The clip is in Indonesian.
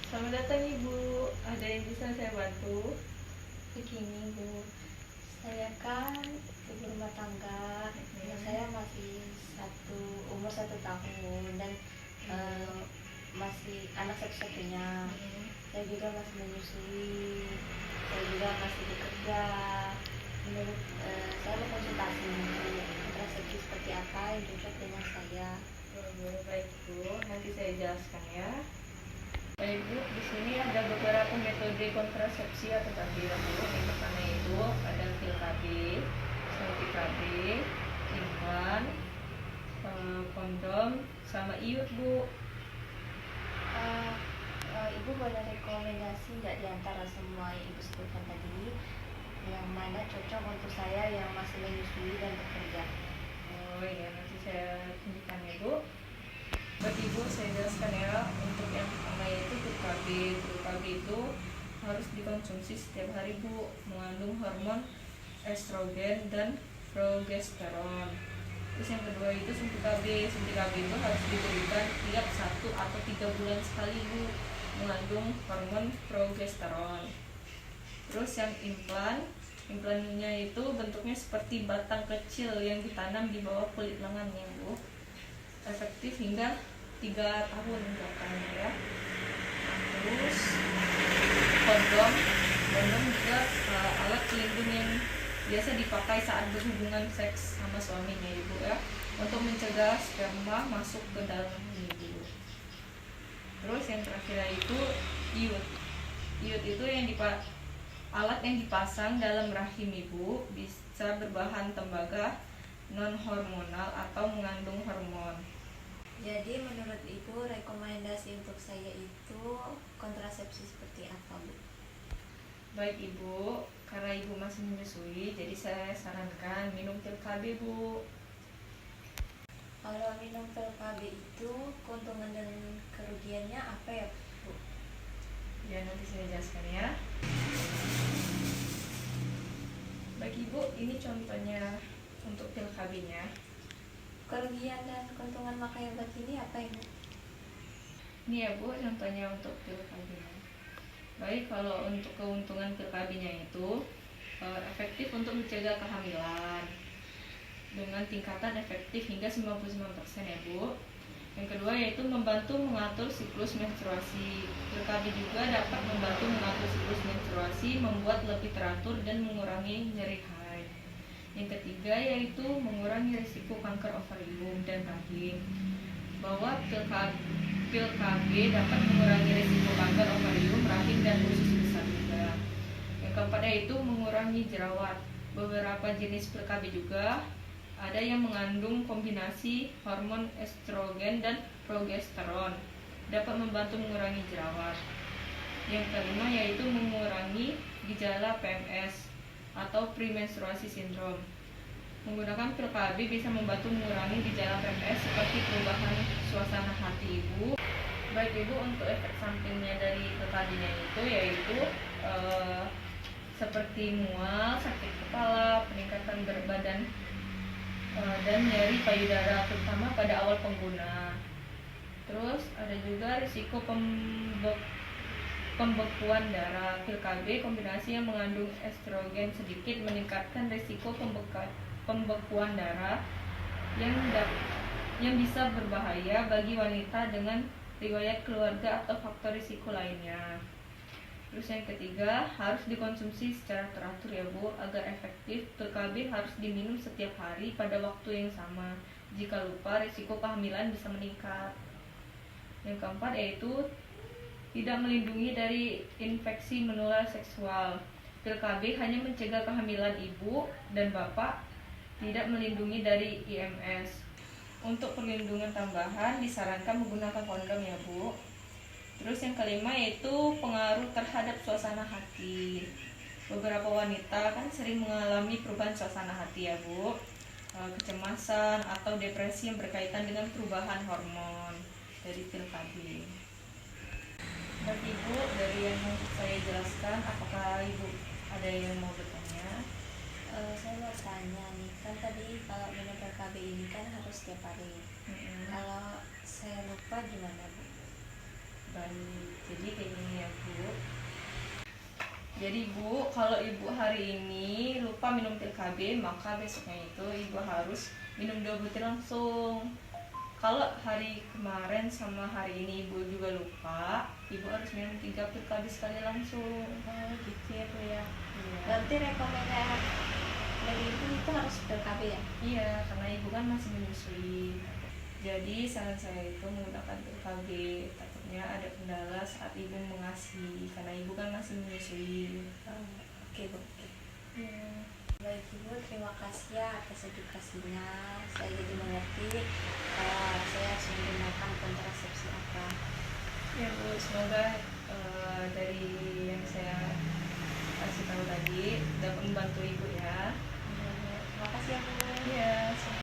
Selamat datang Ibu, ada yang bisa saya bantu? Begini Bu, saya kan ibu rumah tangga, saya masih umur 1 tahun dan masih anak satu-satunya. Saya juga masih menyusui, saya juga masih bekerja. Menurut saya mau konsultasi kontrasepsi seperti apa yang cocok dengan saya. Baik Bu, nanti saya jelaskan ya. Baik Bu, di sini ada beberapa metode kontrasepsi atau tadi Bu. Yang pertama itu ada pil KB, suntik KB, implan, kondom, sama iud Bu. Ibu boleh rekomendasi nggak di antara semua yang Ibu sebutkan tadi, yang mana cocok untuk saya yang masih menyusui dan bekerja? Oh ya, nanti saya tunjukkan ya Bu. Bagi Ibu saya jelaskan ya, untuk yang pertama yaitu pil KB. Pil KB itu harus dikonsumsi setiap hari Bu, mengandung hormon estrogen dan progesteron. Terus yang kedua itu suntik KB. Suntik KB itu harus diberikan tiap 1 atau 3 bulan sekali Bu, mengandung hormon progesteron. Terus yang implannya itu bentuknya seperti batang kecil yang ditanam di bawah kulit lengannya Bu, efektif hingga 3 tahun katanya ya. Terus kondom juga alat pelindung yang biasa dipakai saat berhubungan seks sama suaminya Ibu ya, untuk mencegah sperma masuk ke dalam ibu. Terus yang terakhir itu iud. Iud itu alat yang dipasang dalam rahim ibu, bisa berbahan tembaga non hormonal atau mengandung hormon. Jadi menurut Ibu rekomendasi untuk saya itu kontrasepsi seperti apa Bu? Baik Ibu, karena Ibu masih menyusui, jadi saya sarankan minum pil KB Bu. Kalau minum pil KB itu keuntungan dan kerugiannya apa ya Bu? Ya nanti saya jelaskan ya. Bagi Ibu, ini contohnya untuk pil KB-nya. Kerugian dan keuntungan pakai obat ini apa Ibu? Ini ya Bu, contohnya untuk pil KB-nya. Baik, kalau untuk keuntungan pil KB-nya itu efektif untuk mencegah kehamilan dengan tingkatan efektif hingga 99% ya Bu. Yang kedua yaitu membantu mengatur siklus menstruasi. Pil KB juga dapat membantu mengatur siklus menstruasi, membuat lebih teratur dan mengurangi nyeri haid. Yang ketiga yaitu mengurangi risiko kanker ovarium dan rahim. Bahwa pil KB dapat mengurangi risiko kanker ovarium, rahim, dan usus besar juga. Yang keempat yaitu mengurangi jerawat. Beberapa jenis pil KB juga ada yang mengandung kombinasi hormon estrogen dan progesteron, dapat membantu mengurangi jerawat. Yang kelima yaitu mengurangi gejala PMS atau premenstruasi syndrome. Menggunakan pil KB bisa membantu mengurangi gejala PMS seperti perubahan suasana hati ibu. Baik Ibu, untuk efek sampingnya dari pil KB-nya itu yaitu seperti mual, sakit kepala, peningkatan berat badan, dan nyeri payudara terutama pada awal pengguna. Terus ada juga risiko pembekuan darah. Pil KB kombinasi yang mengandung estrogen sedikit meningkatkan risiko pembekuan darah yang bisa berbahaya bagi wanita dengan riwayat keluarga atau faktor risiko lainnya. Terus yang ketiga, harus dikonsumsi secara teratur ya Bu, agar efektif. Pil KB harus diminum setiap hari pada waktu yang sama. Jika lupa, risiko kehamilan bisa meningkat. Yang keempat yaitu tidak melindungi dari infeksi menular seksual. Pil KB hanya mencegah kehamilan ibu dan bapak, tidak melindungi dari IMS. Untuk perlindungan tambahan disarankan menggunakan kondom ya Bu. Terus yang kelima yaitu pengaruh terhadap suasana hati. Beberapa wanita kan sering mengalami perubahan suasana hati ya Bu, kecemasan atau depresi yang berkaitan dengan perubahan hormon dari pil KB. Bagi Ibu, dari yang saya jelaskan, apakah Ibu ada yang mau bertanya? Saya mau tanya nih, kan tadi kalau minum pil KB ini kan harus setiap hari. Kalau saya lupa gimana Bu? baik. Jadi kayak gini ya Bu. Jadi Bu, kalau Ibu hari ini lupa minum pil KB, maka besoknya itu Ibu harus minum 2 butir langsung. Kalau hari kemarin sama hari ini Ibu juga lupa, Ibu harus minum 3 pil KB sekali langsung. Oh gitu ya Bu ya. Iya. Berarti rekomendasi dari Ibu itu harus pil KB ya? Iya, karena Ibu kan masih menyusui. Jadi saran saya itu menggunakan pil KB. Takutnya ada kendala saat Ibu mengasihi, karena Ibu kan masih menyusui. Oke Bu. Oke. Iya. Baik Ibu, terima kasih ya atas edukasinya. Saya jadi mengerti saya harus menggunakan kontrasepsi apa. Ya Bu, semoga dari yang saya kasih tahu tadi dapat membantu Ibu ya. Terima kasih ya Bu. Iya.